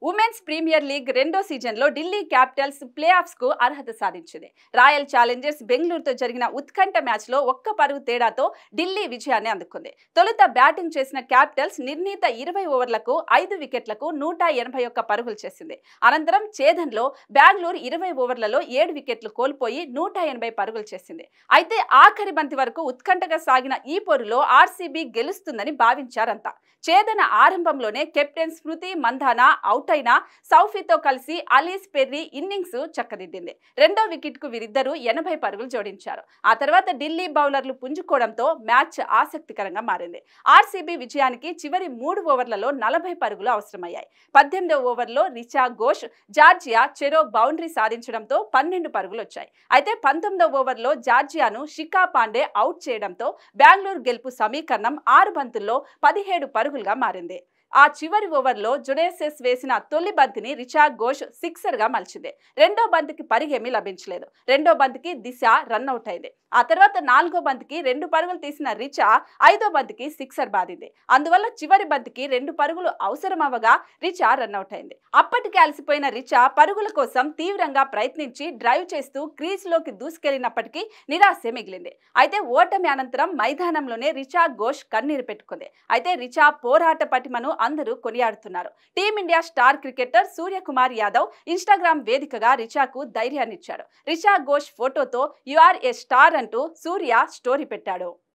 Women's premier league రెండో సీజన్లో Delhi Capitals play ఆఫ్స్కు అర్హత సాధించింది. రాయల్ ఛాలెంజర్స్ బెంగళూరుతో జరిగిన ఉత్కంఠ మ్యాచ్లో ఒక్క పరుగు తేడాతో ఢిల్లీ విజయాన్ని అందుకుంది. తొలుత బ్యాటింగ్ చేసిన క్యాపిటల్స్ నిర్ణీత 20 ఓవర్లకు 5 వికెట్లకు 181 పరుగులు చేసింది. అనంతరం ఛేదన్లో బెంగళూరు 20 ఓవర్లలో 7 వికెట్లు కోల్పోయి 180 పరుగులు చేసింది. అయితే ఆఖరి బంతి వరకు ఉత్కంఠగా సాగిన ఈ పోరులో ఆర్సీబీ గెలుస్తుందని భావించారంతా. ఛేదన ఆరంభంలోనే కెప్టెన్ స్మృతి మంధానా అవుట్ అయినా సౌఫీతో కలిసి అలీస్ పెర్రీ ఇన్నింగ్స్ చక్కదిద్దింది. రెండో వికెట్కు వీరిద్దరూ 80 పరుగులు జోడించారు. ఆ తర్వాత ఢిల్లీ బౌలర్లు పుంజుకోవడంతో మ్యాచ్ ఆసక్తికరంగా మారింది. ఆర్సీబీ విజయానికి చివరి 3 ఓవర్లలో 40 పరుగులు అవసరమయ్యాయి. 18వ ఓవర్లో రిచా ఘోష్, జార్జియా చెరో బౌండరీ సాధించడంతో 12 పరుగులు వచ్చాయి. అయితే 19వ ఓవర్లో జార్జియాను శిఖా పాండే అవుట్ చేయడంతో బెంగళూరు గెలుపు సమీకరణం 6 బంతుల్లో 17 పరుగులుగా మారింది. ఆ చివరి ఓవర్లో జుడేసెస్ వేసిన తొలి బంతిని రిచా ఘోష్ సిక్సర్గా మలిచింది. రెండో బంతికి పరిగేమీ లభించలేదు. రెండో బంతికి దిశ రన్అట్ అయింది. ఆ తర్వాత 4గో బంతికి 2 పరుగులు తీసిన రిచా 5వ బంతికి సిక్సర్ బాదింది. అందువల్ల చివరి బంతికి 2 పరుగులు అవసరమవగా రిచా రన్అట్ అయింది. అప్పటికే అలసిపోయిన రిచా పరుగుల కోసం తీవ్రంగా ప్రయత్నించి డ్రైవ్ చేస్తూ క్రీజ్లోకి దూసుకెళ్లినప్పటికీ నిరాశే మిగిలింది. అయితే ఓటమి అనంతరం మైదానంలోనే రిచా ఘోష్ కన్నీరు పెట్టుకుంది. అయితే రిచా పోరాట పటిమను అందరూ కొనియాడుతున్నారు. Team India star cricketer Suryakumar Yadav Instagram వేదికగా రిచాకు ధైర్యాన్నిచ్చాడు. రిచా ఘోష్ ఫోటోతో "యు ఆర్ ఏ స్టార్" అంటూ సూర్య స్టోరీ పెట్టాడు.